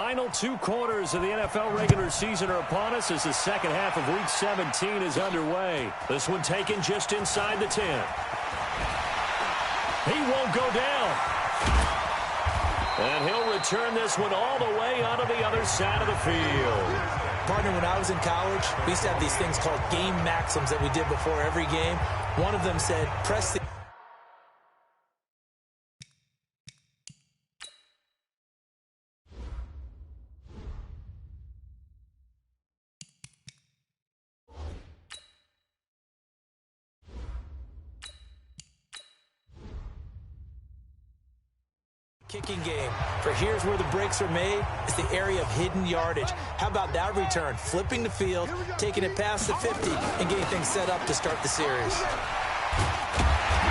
final 2 quarters of the NFL regular season are upon us as the second half of Week 17 is underway. This one taken just inside the 10. He won't go down. And he'll return this one all the way onto the other side of the field. Partner, when I was in college, we used to have these things called game maxims that we did before every game. One of them said, press the... Kicking game. For here's where the breaks are made. It's the area of hidden yardage. How about that return? Flipping the field, taking it past the 50, and getting things set up to start the series.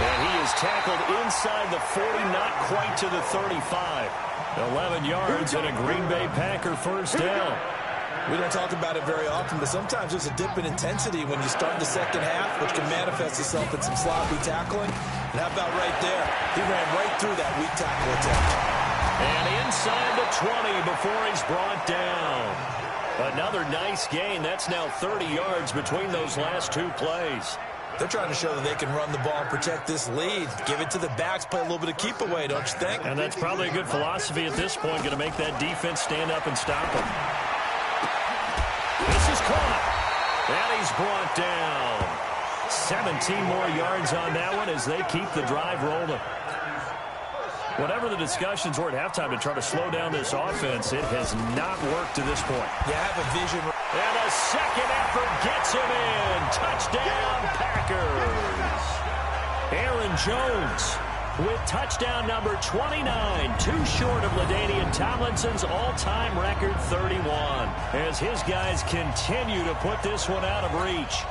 And he is tackled inside the 40, not quite to the 35. 11 yards and a Green Bay Packer first down. We don't talk about it very often, but sometimes there's a dip in intensity when you start the second half, which can manifest itself in some sloppy tackling. And how about right there? He ran right through that weak tackle attempt. And inside the 20 before he's brought down. Another nice gain. That's now 30 yards between those last 2 plays. They're trying to show that they can run the ball and protect this lead. Give it to the backs, play a little bit of keep away, don't you think? And that's probably a good philosophy at this point, going to make that defense stand up and stop him. This is caught. And he's brought down. 17 more yards on that one as they keep the drive rolling. Whatever the discussions were at halftime to try to slow down this offense, it has not worked to this point. You have a vision. And a second effort gets him in. Touchdown, Packers. Aaron Jones with touchdown number 29, too short of LaDainian Tomlinson's all-time record 31, as his guys continue to put this one out of reach.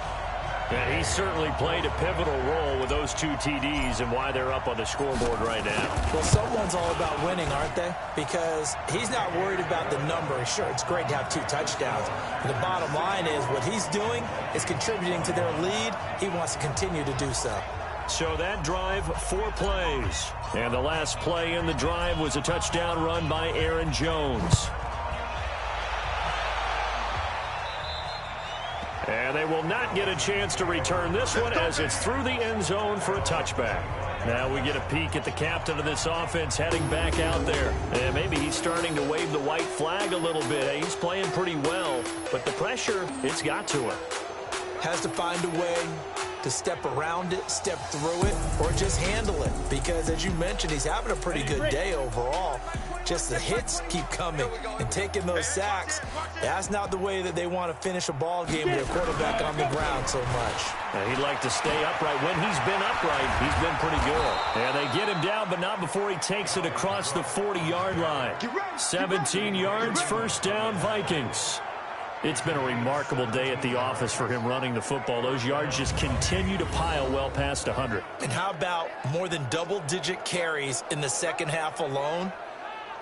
And he certainly played a pivotal role with those 2 TDs and why they're up on the scoreboard right now. Well, someone's all about winning, aren't they? Because he's not worried about the number. Sure, it's great to have 2 touchdowns. But the bottom line is what he's doing is contributing to their lead. He wants to continue to do so. So that drive, 4 plays. And the last play in the drive was a touchdown run by Aaron Jones. And they will not get a chance to return this one as it's through the end zone for a touchback. Now we get a peek at the captain of this offense heading back out there. And maybe he's starting to wave the white flag a little bit. He's playing pretty well, but the pressure, it's got to him. Has to find a way to step around it, step through it, or just handle it. Because, as you mentioned, he's having a pretty good day overall. Just the hits keep coming and taking those sacks. That's not the way that they want to finish a ball game with a quarterback on the ground so much. He'd like to stay upright. When he's been upright, he's been pretty good. And they get him down, but not before he takes it across the 40-yard line. 17 yards, first down, Vikings. It's been a remarkable day at the office for him running the football. Those yards just continue to pile well past 100. And how about more than double-digit carries in the second half alone?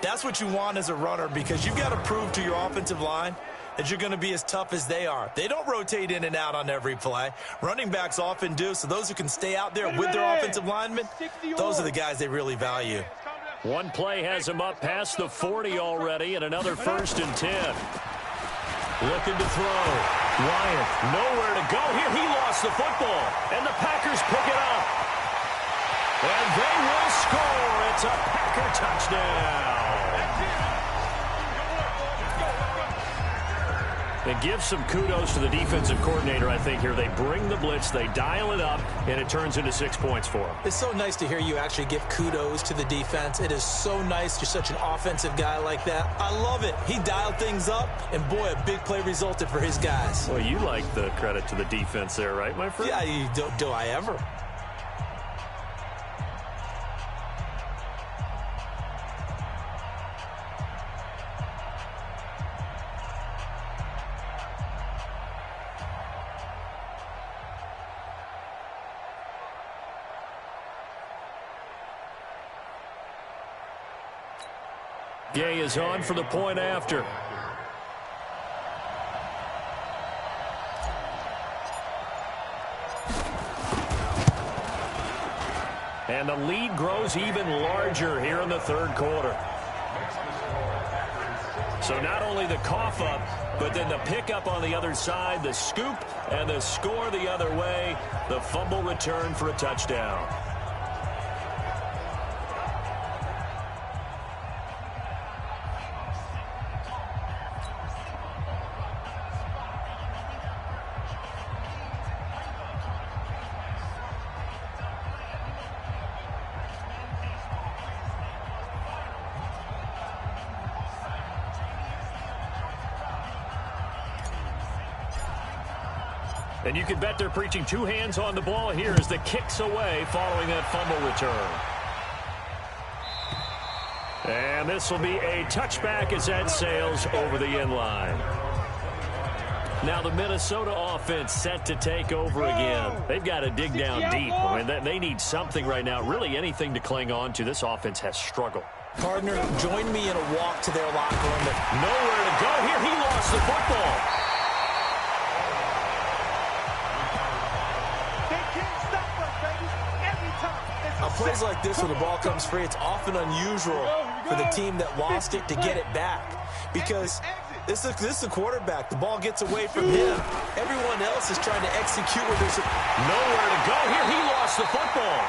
That's what you want as a runner, because you've got to prove to your offensive line that you're going to be as tough as they are. They don't rotate in and out on every play. Running backs often do, so those who can stay out there with their offensive linemen, those are the guys they really value. One play has him up past the 40 already, and another 1st and 10. Looking to throw. Wyatt, nowhere to go here. He lost the football, and the Packers pick it up. And they will score. It's a Packer touchdown. And give some kudos to the defensive coordinator, I think, here. They bring the blitz, they dial it up, and it turns into 6 points for them. It's so nice to hear you actually give kudos to the defense. It is so nice. You're such an offensive guy like that. I love it. He dialed things up, and boy, a big play resulted for his guys. Well, you like the credit to the defense there, right, my friend? Yeah, do I ever? Gay is on for the point after. And the lead grows even larger here in the third quarter. So not only the cough up, but then the pickup on the other side, the scoop, and the score the other way. The fumble return for a touchdown. And you can bet they're preaching two hands on the ball here as the kick's away following that fumble return. And this will be a touchback as that sails over the end line. Now the Minnesota offense set to take over again. They've got to dig down deep. I mean, they need something right now, really anything to cling on to. This offense has struggled. Partner, join me in a walk to their locker room. Nowhere to go here. He lost the football. Plays like this where the ball comes free, it's often unusual for the team that lost it to get it back. Because this is a quarterback. The ball gets away from him. Everyone else is trying to execute where there's nowhere to go here. He lost the football.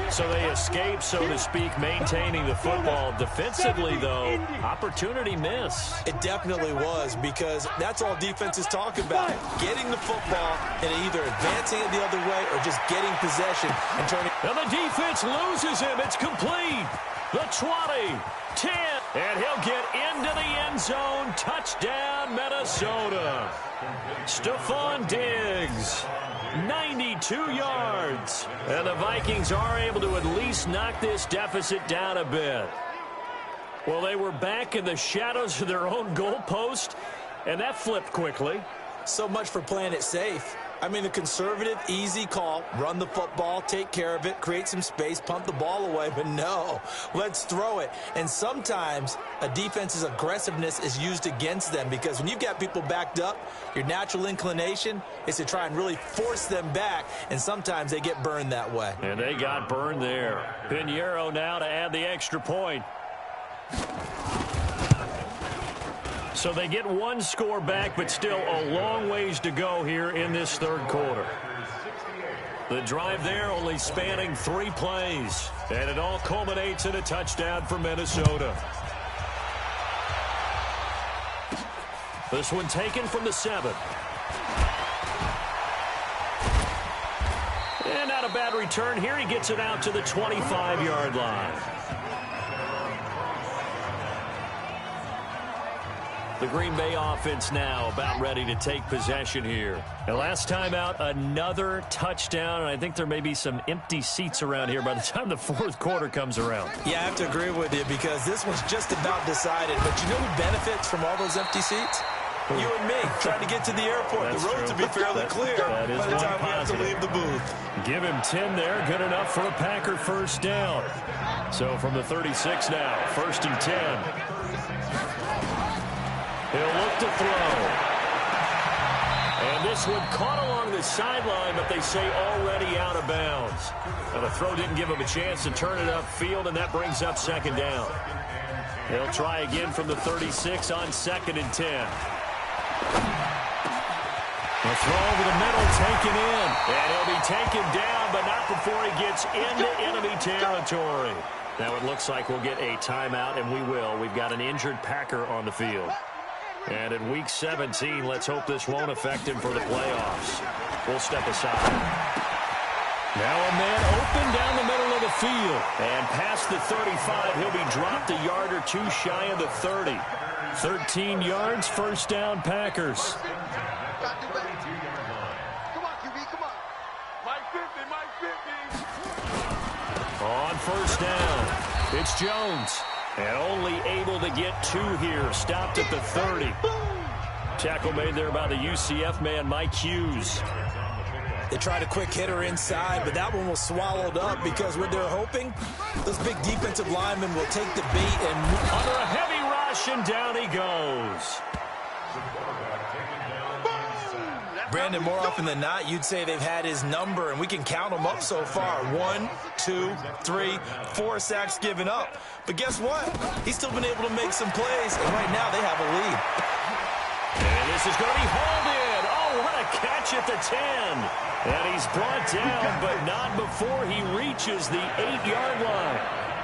So they escape, so to speak, maintaining the football. Defensively, though, opportunity miss. It definitely was, because that's all defenses talk about. Getting the football and either advancing it the other way or just getting possession and turning. And the defense loses him. It's complete. The 20, 10, and he'll get into the end zone. Touchdown, Minnesota. Stephon Diggs. 92 yards. And the Vikings are able to at least knock this deficit down a bit. Well, they were back in the shadows of their own goalpost, and that flipped quickly. So much for playing it safe. I mean, the conservative, easy call, run the football, take care of it, create some space, pump the ball away. But no, let's throw it. And sometimes a defense's aggressiveness is used against them, because when you've got people backed up, your natural inclination is to try and really force them back, and sometimes they get burned that way. And they got burned there. Pinheiro now to add the extra point. So they get one score back, but still a long ways to go here in this third quarter. The drive there only spanning 3 plays, and it all culminates in a touchdown for Minnesota. This one taken from the 7. And not a bad return here. He gets it out to the 25-yard line. The Green Bay offense now about ready to take possession here. And last time out, another touchdown, and I think there may be some empty seats around here by the time the fourth quarter comes around. Yeah, I have to agree with you, because this one's just about decided. But you know who benefits from all those empty seats? You and me, trying to get to the airport. That's the road true. to be fairly clear by the time we have to leave the booth. Give him 10 there. Good enough for a Packer first down. So from the 36 now, 1st and 10. He'll look to throw. And this one caught along the sideline, but they say already out of bounds. Now the throw didn't give him a chance to turn it upfield, and that brings up 2nd down. He'll try again from the 36 on 2nd and 10. The throw over the middle taken in. And he'll be taken down, but not before he gets into enemy territory. Now it looks like we'll get a timeout, and we will. We've got an injured Packer on the field. And in Week 17, let's hope this won't affect him for the playoffs. We'll step aside. Now a man open down the middle of the field. And past the 35, he'll be dropped a yard or two shy of the 30. 13 yards, 1st down, Packers. Come on, QB, come on. Mike 50. On 1st down, it's Jones. And only able to get 2 here. Stopped at the 30. Tackle made there by the UCF man, Mike Hughes. They tried a quick hitter inside, but that one was swallowed up, because what they're hoping, those big defensive linemen will take the bait and under a heavy rush, and down he goes. Brandon, more often than not, you'd say they've had his number, and we can count them up so far. 1, 2, 3, 4 sacks given up. But guess what? He's still been able to make some plays, and right now they have a lead. And this is going to be hauled in. Oh, what a catch at the 10. And he's brought down, but not before he reaches the 8-yard line.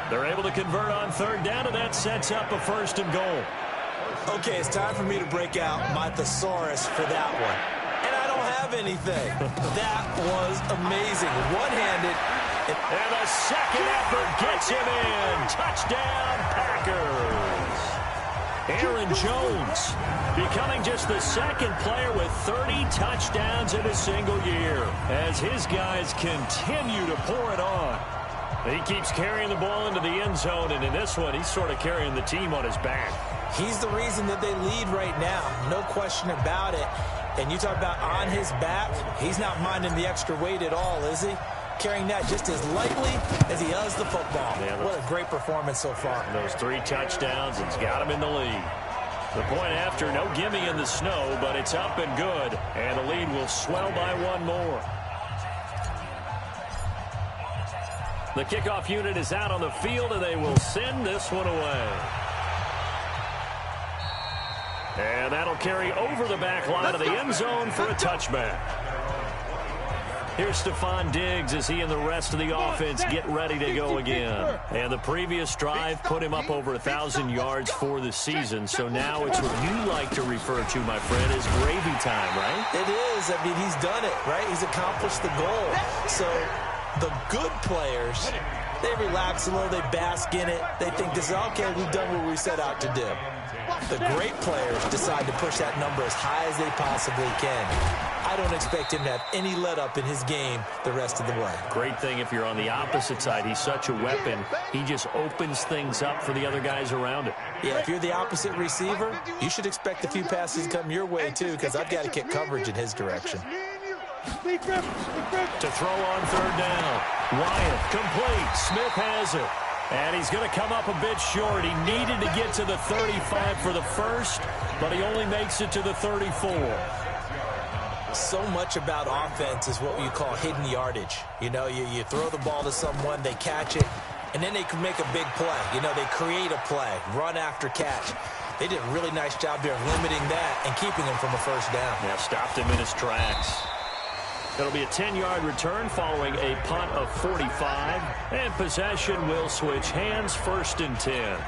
They're able to convert on third down, and that sets up a 1st and goal. Okay, it's time for me to break out my thesaurus for that one. And I don't have anything. That was amazing. One-handed. And the second effort gets him in. Touchdown, Packers. Aaron Jones becoming just the second player with 30 touchdowns in a single year as his guys continue to pour it on. He keeps carrying the ball into the end zone, and in this one, he's sort of carrying the team on his back. He's the reason that they lead right now. No question about it. And you talk about on his back, he's not minding the extra weight at all, is he? Carrying that just as lightly as he does the football. Yeah, what a great performance so far. Those 3 touchdowns, it's got him in the lead. The point after, no gimme in the snow, but it's up and good. And the lead will swell by 1 more. The kickoff unit is out on the field, and they will send this one away. And that'll carry over the back line of the end zone for a touchback. Here's Stephon Diggs as he and the rest of the offense get ready to go again. And the previous drive put him up over 1,000 yards for the season. So now it's what you like to refer to, my friend, as gravy time, right? It is. I mean, he's done it, right? He's accomplished the goal. So the good players, they relax a little, they bask in it. They think this is, okay, we've done what we set out to do. The great players decide to push that number as high as they possibly can. I don't expect him to have any let-up in his game the rest of the way. Great thing if you're on the opposite side. He's such a weapon. He just opens things up for the other guys around him. Yeah, if you're the opposite receiver, you should expect a few passes to come your way, too, because I've got to kick coverage in his direction. To throw on third down. Wyatt, complete. Smith has it. And he's going to come up a bit short. He needed to get to the 35 for the first, but he only makes it to the 34. So much about offense is what you call hidden yardage. You know, you throw the ball to someone, they catch it, and then they can make a big play. You know, they create a play, run after catch. They did a really nice job there of limiting that and keeping him from a first down. Yeah, stopped him in his tracks. It'll be a 10-yard return following a punt of 45. And possession will switch hands, 1st and 10.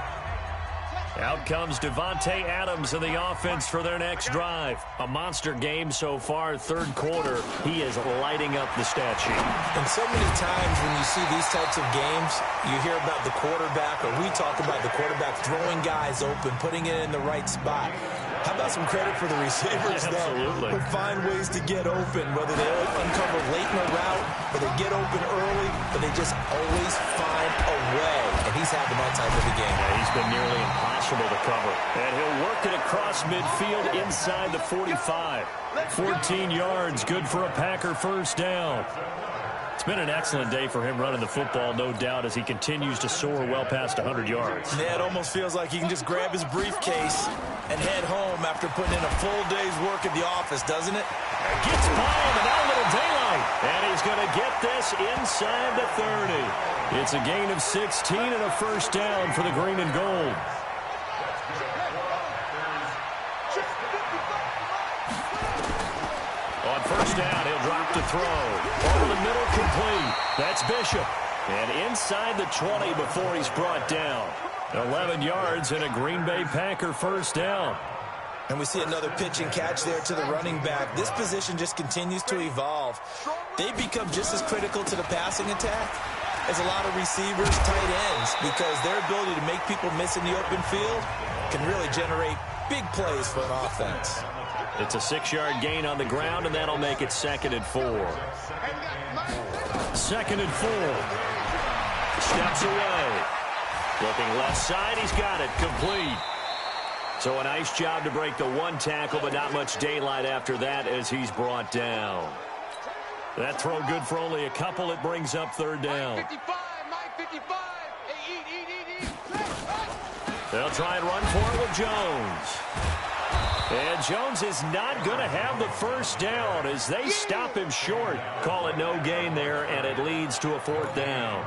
Out comes Devontae Adams in the offense for their next drive. A monster game so far, 3rd quarter. He is lighting up the stat sheet. And so many times when you see these types of games, you hear about the quarterback, or we talk about the quarterback throwing guys open, putting it in the right spot. How about some credit for the receivers, though? Absolutely. Who find ways to get open, whether they uncover late in a route or they get open early, but they just always find a way. And he's having that type of a game. Yeah, he's been nearly impossible to cover. And he'll work it across midfield inside the 45. 14 yards, good for a Packer first down. It's been an excellent day for him running the football, no doubt, as he continues to soar well past 100 yards. Yeah, it almost feels like he can just grab his briefcase and head home after putting in a full day's work at the office, doesn't it? Gets by him, and now a little daylight. And he's going to get this inside the 30. It's a gain of 16 and a first down for the green and gold. On first down, he'll drop to throw. Over the middle, complete. That's Bishop. And inside the 20 before he's brought down. 11 yards and a Green Bay Packer first down. And we see another pitch and catch there to the running back. This position just continues to evolve. They become just as critical to the passing attack as a lot of receivers, tight ends, because their ability to make people miss in the open field can really generate big plays for an offense. It's a 6-yard gain on the ground, and that'll make it 2nd and 4. 2nd and 4. Steps away. Looking left side, he's got it. Complete. So a nice job to break the 1 tackle, but not much daylight after that as he's brought down. That throw good for only a couple. It brings up 3rd down. They'll try and run for it with Jones. And Jones is not going to have the first down as they stop him short. Call it no gain there, and it leads to a 4th down.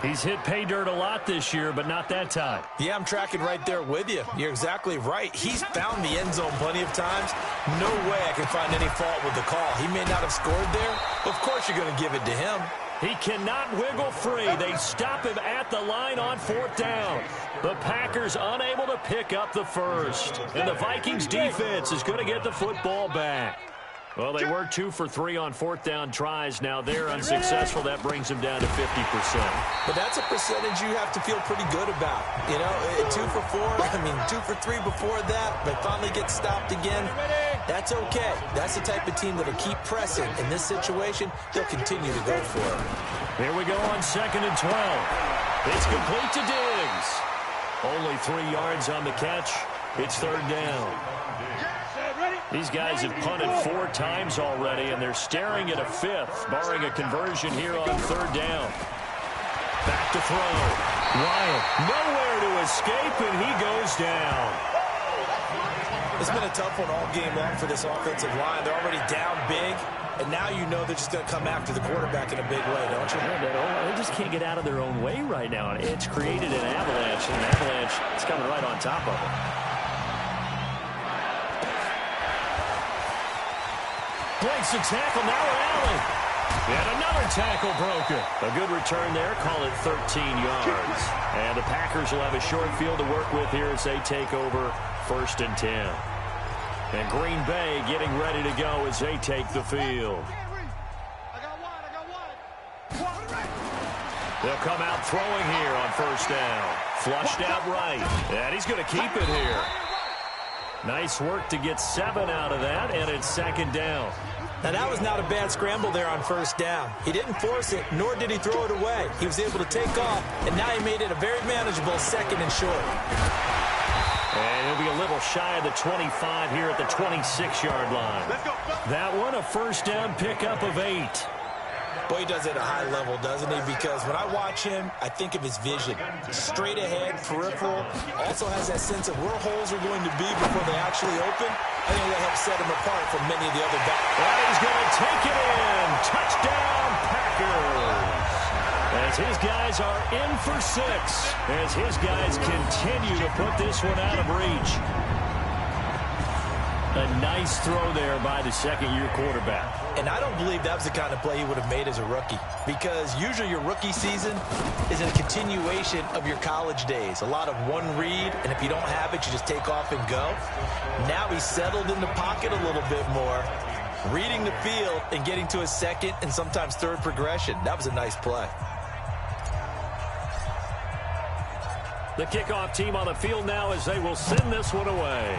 He's hit pay dirt a lot this year, but not that time. Yeah, I'm tracking right there with you. You're exactly right. He's found the end zone plenty of times. No way I can find any fault with the call. He may not have scored there. Of course you're going to give it to him. He cannot wiggle free. They stop him at the line on 4th down. The Packers unable to pick up the first. And the Vikings defense is going to get the football back. Well, they were 2 for 3 on 4th down tries. Now they're unsuccessful. That brings them down to 50%. But that's a percentage you have to feel pretty good about. You know, 2 for 4, 2 for 3 before that. They finally get stopped again. That's okay. That's the type of team that'll keep pressing. In this situation, they'll continue to go for it. Here we go on 2nd and 12. It's complete to Diggs. Only 3 yards on the catch. It's 3rd down. These guys have punted 4 times already, and they're staring at a 5th, barring a conversion here on 3rd down. Back to throw. Wyatt nowhere to escape, and he goes down. It's been a tough one all game long for this offensive line. They're already down big, and now you know they're just going to come after the quarterback in a big way, don't you? Yeah, they just can't get out of their own way right now. It's created an avalanche, and an avalanche is coming right on top of it. Breaks the tackle, now Allen. And another tackle broken. A good return there, call it 13 yards. And the Packers will have a short field to work with here as they take over 1st and 10. And Green Bay getting ready to go as they take the field. They'll come out throwing here on 1st down. Flushed out right. And he's going to keep it here. Nice work to get 7 out of that, and it's 2nd down. Now, that was not a bad scramble there on 1st down. He didn't force it, nor did he throw it away. He was able to take off, and now he made it a very manageable 2nd and short. And he'll be a little shy of the 25 here at the 26-yard line. That one, a 1st down pickup of 8. Boy, he does it at a high level, doesn't he? Because when I watch him, I think of his vision. Straight ahead, peripheral. Also has that sense of where holes are going to be before they actually open. I think that helps set him apart from many of the other backs. And he's going to take it in. Touchdown, Packers. As his guys are in for 6. As his guys continue to put this one out of reach. A nice throw there by the 2nd-year quarterback. And I don't believe that was the kind of play he would have made as a rookie, because usually your rookie season is a continuation of your college days. A lot of one read, and if you don't have it, you just take off and go. Now he's settled in the pocket a little bit more, reading the field and getting to his 2nd and sometimes 3rd progression. That was a nice play. The kickoff team on the field now as they will send this one away.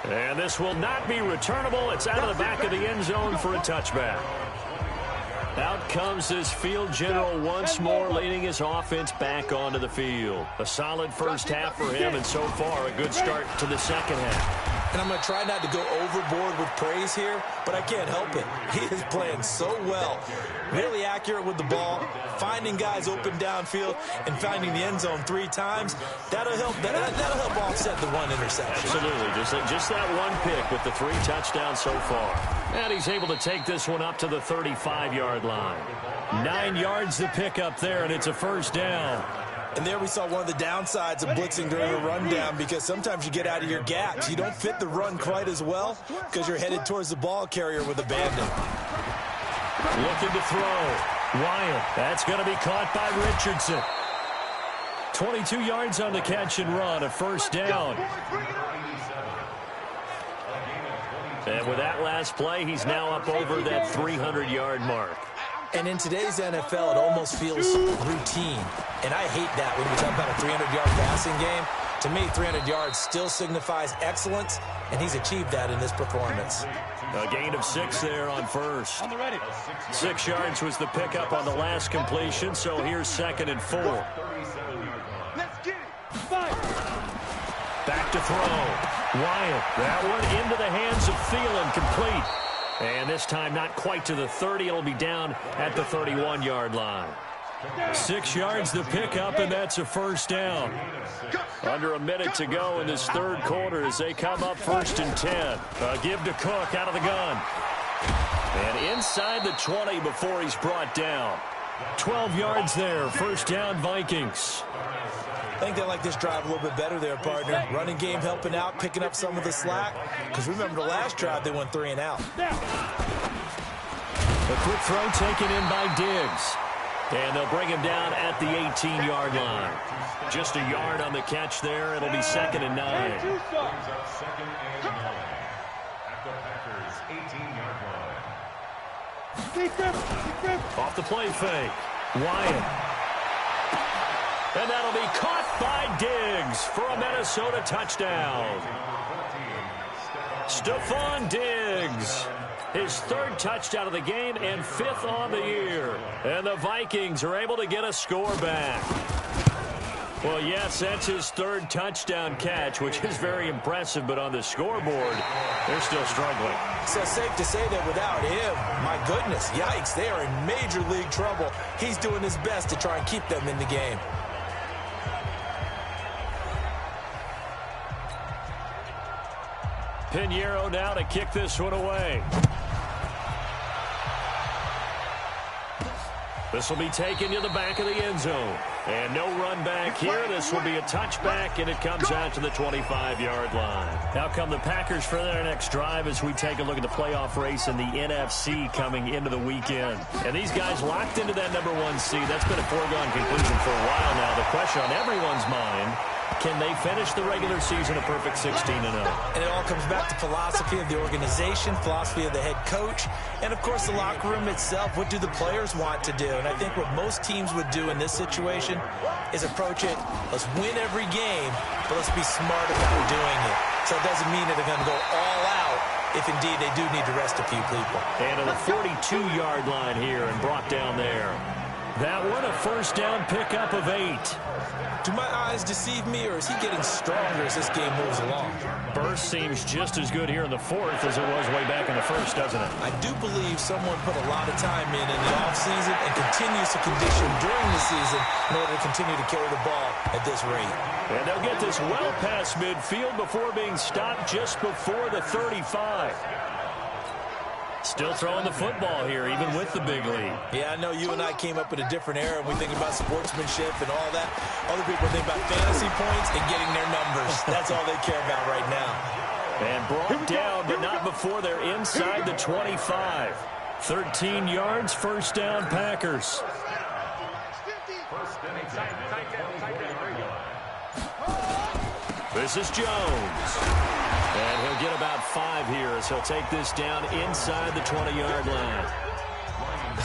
And this will not be returnable. It's out of the back of the end zone for a touchback. Out comes this field general once more, leading his offense back onto the field. A solid first half for him, and so far a good start to the 2nd half. And I'm going to try not to go overboard with praise here, but I can't help it. He is playing so well. Really accurate with the ball, finding guys open downfield, and finding the end zone 3 times. That'll help offset the 1 interception. Absolutely. Just that 1 pick with the 3 touchdowns so far. And he's able to take this one up to the 35-yard line. 9 yards to pick up there, and it's a 1st down. And there we saw one of the downsides of blitzing during a rundown, because sometimes you get out of your gaps. You don't fit the run quite as well because you're headed towards the ball carrier with abandon. Looking to throw. Wyatt. That's going to be caught by Richardson. 22 yards on the catch and run, a 1st down. And with that last play, he's now up over that 300-yard mark. And in today's NFL, it almost feels routine. And I hate that when you talk about a 300-yard passing game. To me, 300 yards still signifies excellence, and he's achieved that in this performance. A gain of 6 there on 1st. 6 yards was the pickup on the last completion, so here's 2nd and 4. Back to throw. Wyatt, that one into the hands of Thielen, complete. And this time not quite to the 30. It'll be down at the 31-yard line. 6 yards to pick up, and that's a first down. Under a minute to go in this third quarter as they come up 1st and 10. Give to Cook out of the gun. And inside the 20 before he's brought down. 12 yards there, first down Vikings. I think they like this drive a little bit better there, partner. Running game helping out, picking up some of the slack. Because remember the last drive, they went 3 and out. A quick throw taken in by Diggs. And they'll bring him down at the 18-yard line. Just a yard on the catch there. It'll be 2nd and 9. Off the play fake. Wyatt. And that'll be caught by Diggs for a Minnesota touchdown. Stephon Diggs. His 3rd touchdown of the game and 5th on the year. And the Vikings are able to get a score back. Well, yes, that's his 3rd touchdown catch, which is very impressive. But on the scoreboard, they're still struggling. So safe to say that without him, my goodness, yikes, they are in major league trouble. He's doing his best to try and keep them in the game. Pinheiro now to kick this one away. This will be taken to the back of the end zone. And no run back here. This will be a touchback, and it comes out to the 25-yard line. Now come the Packers for their next drive as we take a look at the playoff race in the NFC coming into the weekend. And these guys locked into that number 1 seed. That's been a foregone conclusion for a while now. The question on everyone's mind, can they finish the regular season a perfect 16-0? And it all comes back to philosophy of the organization, philosophy of the head coach, and, of course, the locker room itself. What do the players want to do? And I think what most teams would do in this situation is approach it, let's win every game, but let's be smart about doing it. So it doesn't mean that they're going to go all out if, indeed, they do need to rest a few people. And to the 42-yard line here and brought down there. That one a first down pickup of 8. Do my eyes deceive me, or is he getting stronger as this game moves along? Burst seems just as good here in the 4th as it was way back in the 1st, doesn't it? I do believe someone put a lot of time in the offseason and continues to condition during the season in order to continue to carry the ball at this rate. And they'll get this well past midfield before being stopped just before the 35. Still throwing the football here, even with the big lead. Yeah, I know you and I came up in a different era, and we think about sportsmanship and all that. Other people think about fantasy points and getting their numbers. That's all they care about right now. And brought down, but not before they're inside the 25. 13 yards, first down, Packers. This is Jones. And he'll get about 5 here as he'll take this down inside the 20-yard line.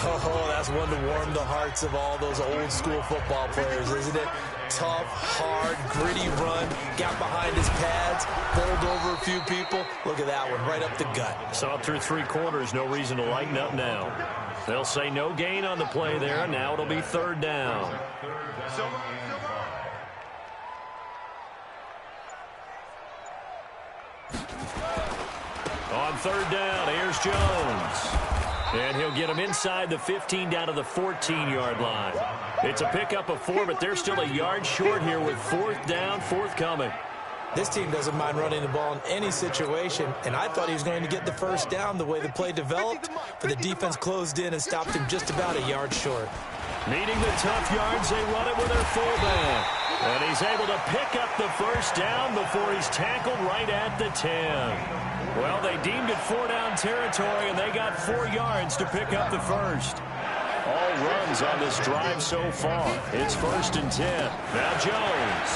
Oh, that's one to warm the hearts of all those old-school football players, isn't it? Tough, hard, gritty run, got behind his pads, bowled over a few people. Look at that one, right up the gut. Saw through 3 quarters, no reason to lighten up now. They'll say no gain on the play there. Now it'll be 3rd down. On 3rd down, here's Jones. And he'll get him inside the 15 down to the 14-yard line. It's a pickup of 4, but they're still a yard short here with 4th down, forthcoming. This team doesn't mind running the ball in any situation, and I thought he was going to get the first down the way the play developed, but the defense closed in and stopped him just about a yard short. Needing the tough yards, they run it with their fullback. And he's able to pick up the first down before he's tackled right at the 10. Well, they deemed it 4-down territory, and they got 4 yards to pick up the first. All runs on this drive so far. It's 1st and 10. Now Jones.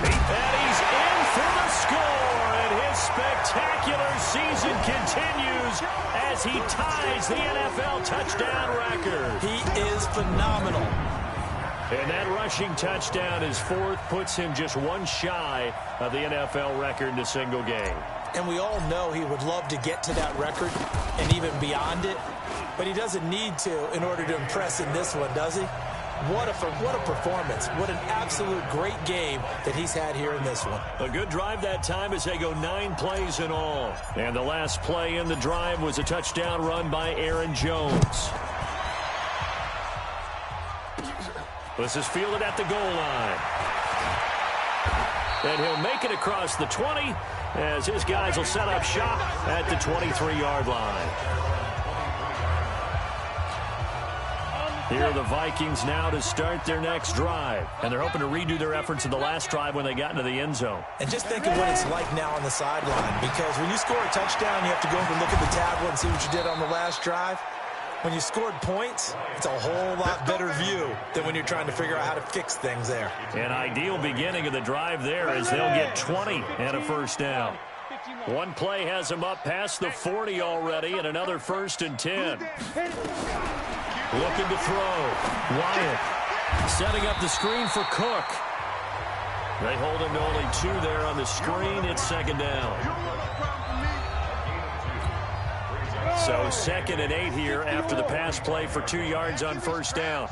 And he's in for the score, and his spectacular season continues as he ties the NFL touchdown record. He is phenomenal. And that rushing touchdown, his 4th, puts him just 1 shy of the NFL record in a single game. And we all know he would love to get to that record and even beyond it, but he doesn't need to in order to impress in this one, does he? What a performance. What an absolute great game that he's had here in this one. A good drive that time as they go 9 plays in all. And the last play in the drive was a touchdown run by Aaron Jones. This is fielded at the goal line. And he'll make it across the 20 as his guys will set up shop at the 23-yard line. Here are the Vikings now to start their next drive. And they're hoping to redo their efforts in the last drive when they got into the end zone. And just think of what it's like now on the sideline, because when you score a touchdown, you have to go over and look at the tablet and see what you did on the last drive. When you scored points, it's a whole lot better view than when you're trying to figure out how to fix things there. An ideal beginning of the drive there as they'll get 20 and a first down. One play has them up past the 40 already, and another 1st and 10. Looking to throw. Wyatt setting up the screen for Cook. They hold him to only 2 there on the screen. It's 2nd down. So 2nd and 8 here after the pass play for 2 yards on 1st down.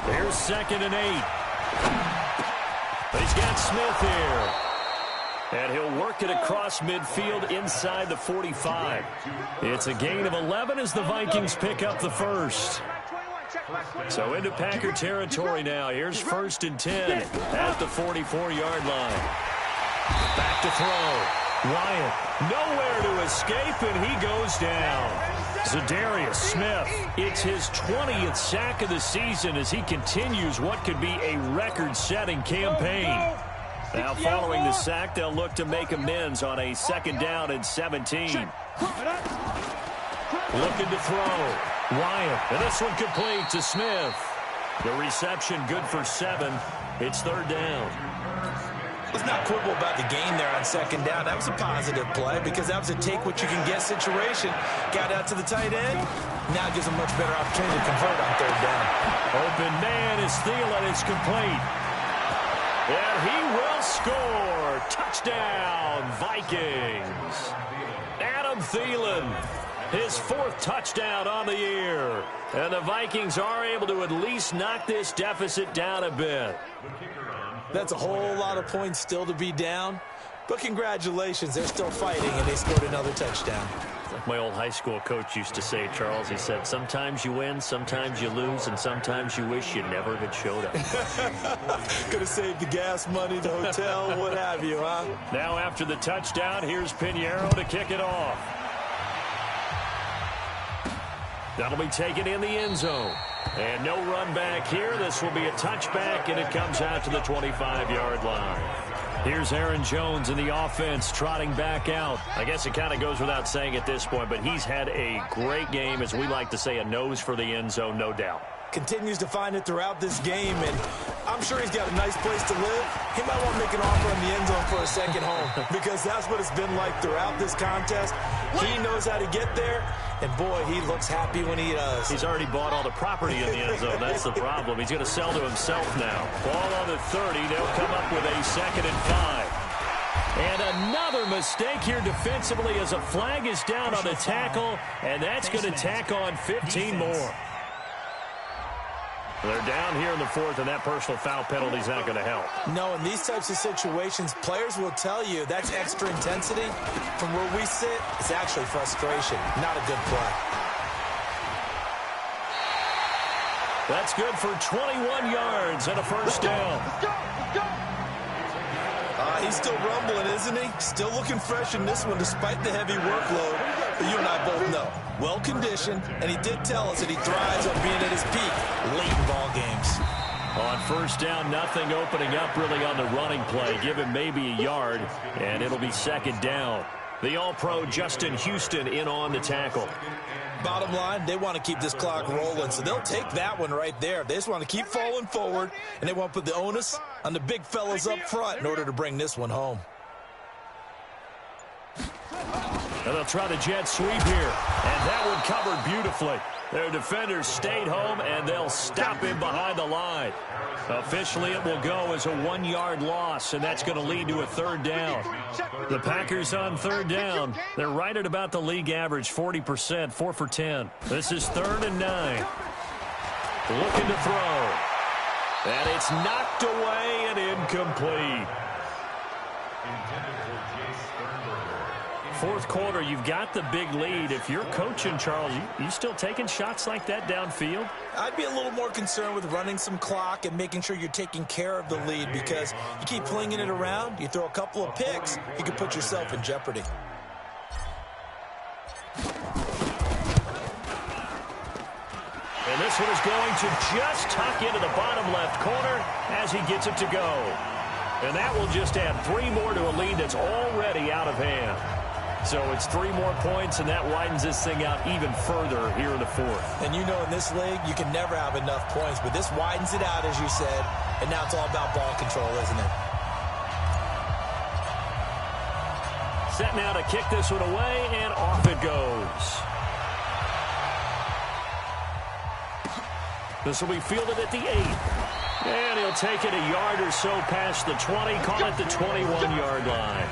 Here's 2nd and 8. He's got Smith here. And he'll work it across midfield inside the 45. It's a gain of 11 as the Vikings pick up the first. So into Packer territory now. Here's 1st and 10 at the 44-yard line. Back to throw. Wyatt nowhere to escape, and he goes down. Zadarius Smith, it's his 20th sack of the season as he continues what could be a record-setting campaign. Now following the sack, they'll look to make amends on a 2nd down and 17. Looking to throw. Wyatt, and this one complete to Smith. The reception good for 7. It's 3rd down. Let's not quibble about the gain there on 2nd down. That was a positive play because that was a take-what-you-can-get situation. Got out to the tight end. Now gives a much better opportunity to convert on 3rd down. Open man is Thielen. It's complete. And he will score. Touchdown, Vikings. Adam Thielen, his 4th touchdown on the year. And the Vikings are able to at least knock this deficit down a bit. That's a whole lot of points still to be down. But congratulations, they're still fighting, and they scored another touchdown. Like my old high school coach used to say, Charles, he said, sometimes you win, sometimes you lose, and sometimes you wish you never had showed up. Could have saved the gas money, the hotel, what have you, huh? Now after the touchdown, here's Pinheiro to kick it off. That'll be taken in the end zone. And no run back here. This will be a touchback, and it comes out to the 25-yard line. Here's Aaron Jones in the offense trotting back out. I guess it kind of goes without saying at this point, but he's had a great game, as we like to say, a nose for the end zone, no doubt. Continues to find it throughout this game, and I'm sure he's got a nice place to live. He might want to make an offer in the end zone for a second home because that's what it's been like throughout this contest. He knows how to get there, and boy, he looks happy when he does. He's already bought all the property in the end zone. That's the problem. He's going to sell to himself now. Ball on the 30. They'll come up with a 2nd and 5. And another mistake here defensively as a flag is down on the tackle, and that's going to tack on 15 more. They're down here in the 4th, and that personal foul penalty is not going to help. No, in these types of situations, players will tell you that's extra intensity. From where we sit, it's actually frustration, not a good play. That's good for 21 yards and a first down. He's still rumbling, isn't he? Still looking fresh in this one despite the heavy workload. But you and I both know, well-conditioned, and he did tell us that he thrives on being at his peak late in ball games. On first down, nothing opening up really on the running play. Give him maybe a yard, and it'll be 2nd down. The All-Pro Justin Houston in on the tackle. Bottom line, they want to keep this clock rolling, so they'll take that one right there. They just want to keep falling forward, and they want to put the onus on the big fellas up front in order to bring this one home. And they'll try the jet sweep here, and that one covered beautifully. Their defenders stayed home, and they'll stop him behind the line. Officially, it will go as a 1-yard loss, and that's going to lead to a 3rd down. The Packers on 3rd down. They're right at about the league average, 40%, 4 for 10. This is 3rd and 9. Looking to throw. And it's knocked away and incomplete. Fourth quarter, you've got the big lead. If you're coaching, Charles, you still taking shots like that downfield? I'd be a little more concerned with running some clock and making sure you're taking care of the lead, because you keep flinging it around, you throw a couple of picks, you can put yourself in jeopardy. And this one is going to just tuck into the bottom left corner as he gets it to go. And that will just add 3 more to a lead that's already out of hand. So it's 3 more points, and that widens this thing out even further here in the fourth. And you know, in this league, you can never have enough points, but this widens it out, as you said, and now it's all about ball control, isn't it? Set now to kick this one away, and off it goes. This will be fielded at the 8. And he'll take it a yard or so past the 20, call it the 21-yard line.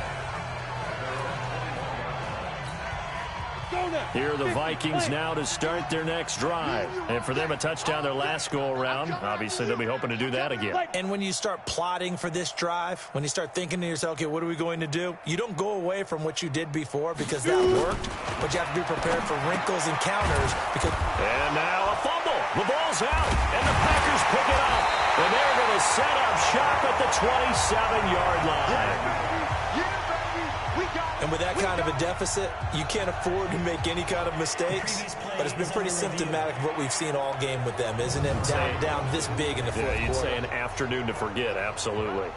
Here are the Vikings now to start their next drive. And for them, a touchdown their last go-around. Obviously, they'll be hoping to do that again. And when you start plotting for this drive, when you start thinking to yourself, okay, what are we going to do? You don't go away from what you did before because that worked, but you have to be prepared for wrinkles and counters. And now a fumble. The ball's out, and the Packers pick it up. And they're going to set up shop at the 27-yard line. And with that kind of a deficit, you can't afford to make any kind of mistakes. But it's been pretty symptomatic of what we've seen all game with them, isn't it? Down this big in the fourth quarter. You'd say an afternoon to forget, absolutely.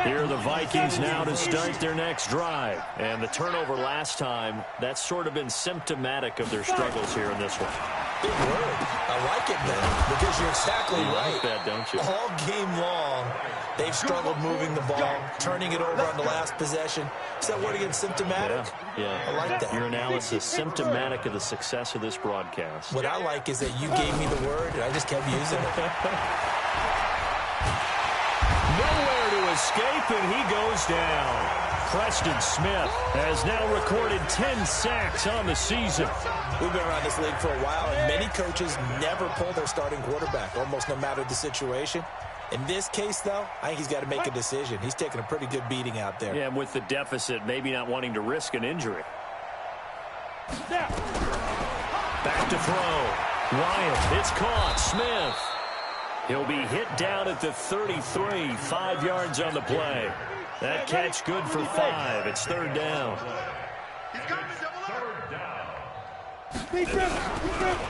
Here are the Vikings now to start their next drive. And the turnover last time, that's sort of been symptomatic of their struggles here in this one. Big word. I like it, man, because you're exactly right. You like that, don't you? All game long, they've struggled moving the ball, turning it over on the last possession. Is that word again, symptomatic? Yeah. I like that. Your analysis, symptomatic of the success of this broadcast. What I like is that you gave me the word, and I just kept using it. Nowhere to escape, and he goes down. Preston Smith has now recorded 10 sacks on the season. We've been around this league for a while, and many coaches never pull their starting quarterback, almost no matter the situation. In this case, though, I think he's got to make a decision. He's taking a pretty good beating out there. Yeah, and with the deficit, maybe not wanting to risk an injury. Back to throw. Wyatt, it's caught. Smith. He'll be hit down at the 33, 5 yards on the play. That catch good for 5. It's third down.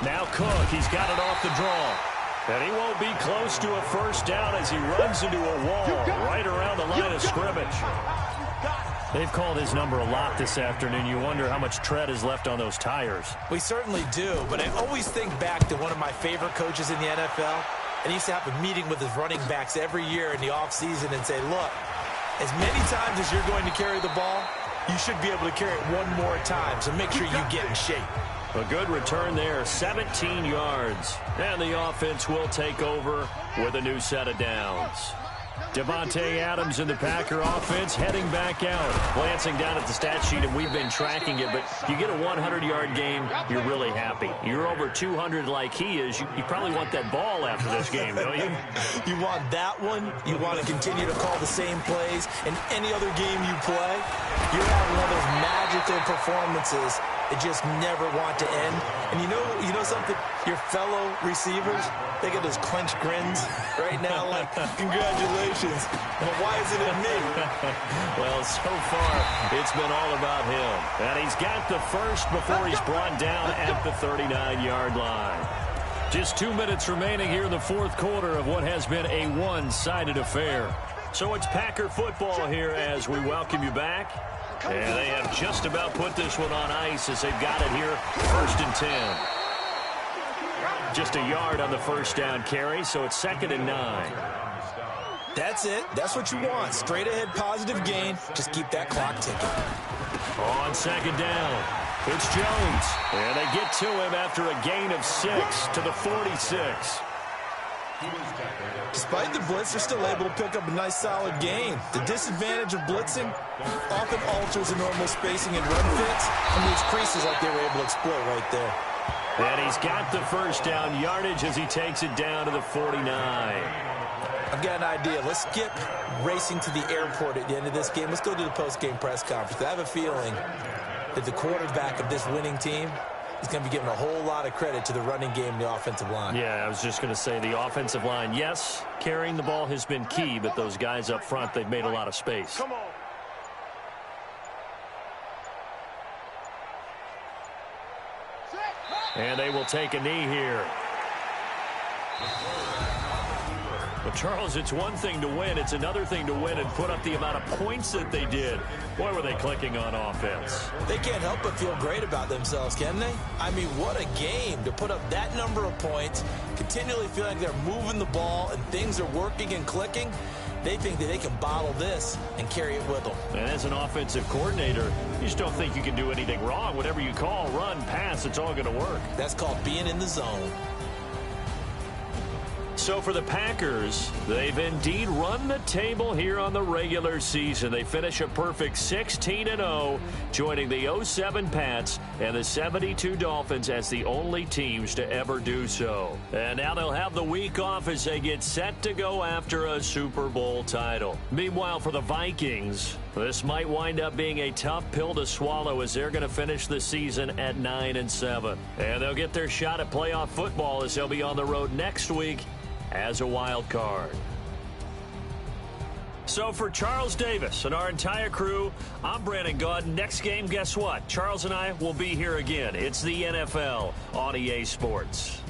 Now Cook, he's got it off the draw. And he won't be close to a first down as he runs into a wall right around the line of scrimmage. They've called his number a lot this afternoon. You wonder how much tread is left on those tires. We certainly do, but I always think back to one of my favorite coaches in the NFL. And he used to have a meeting with his running backs every year in the offseason and say, look, as many times as you're going to carry the ball, you should be able to carry it one more time, so make sure you get in shape. A good return there, 17 yards. And the offense will take over with a new set of downs. Devontae Adams in the Packer offense heading back out. Glancing down at the stat sheet, and we've been tracking it, but you get a 100-yard game, you're really happy. You're over 200 like he is. You probably want that ball after this game, don't you? You want that one. You want to continue to call the same plays. In any other game you play, you're having one of those magical performances that just never want to end. And you know something? Your fellow receivers, they get those clenched grins right now like, congratulations. Well, why is it in me? Well, so far, it's been all about him. And he's got the first before he's brought down at the 39-yard line. Just 2 minutes remaining here in the fourth quarter of what has been a one-sided affair. So it's Packer football here as we welcome you back. And they have just about put this one on ice as they've got it here, 1st and 10. Just a yard on the first down carry, so it's 2nd and 9. That's it. That's what you want. Straight ahead positive gain. Just keep that clock ticking. On 2nd down, it's Jones. And they get to him after a gain of 6 to the 46. Despite the blitz, they're still able to pick up a nice, solid gain. The disadvantage of blitzing often alters the normal spacing and run fits and leaves creases like they were able to exploit right there. And he's got the first down yardage as he takes it down to the 49. I've got an idea. Let's skip racing to the airport at the end of this game. Let's go to the post-game press conference. I have a feeling that the quarterback of this winning team is going to be giving a whole lot of credit to the running game and the offensive line. Yeah, I was just going to say the offensive line, yes, carrying the ball has been key, but those guys up front, they've made a lot of space. Come on. And they will take a knee here. But, Charles, it's one thing to win. It's another thing to win and put up the amount of points that they did. Boy, were they clicking on offense. They can't help but feel great about themselves, can they? I mean, what a game to put up that number of points, continually feel like they're moving the ball and things are working and clicking. They think that they can bottle this and carry it with them. And as an offensive coordinator, you just don't think you can do anything wrong. Whatever you call, run, pass, it's all going to work. That's called being in the zone. So for the Packers, they've indeed run the table here on the regular season. They finish a perfect 16-0, joining the 07 Pats and the 72 Dolphins as the only teams to ever do so. And now they'll have the week off as they get set to go after a Super Bowl title. Meanwhile, for the Vikings, this might wind up being a tough pill to swallow as they're going to finish the season at 9-7. And they'll get their shot at playoff football as they'll be on the road next week as a wild card. So for Charles Davis and our entire crew, I'm Brandon Gaudin. Next game, guess what? Charles and I will be here again. It's the NFL on EA Sports.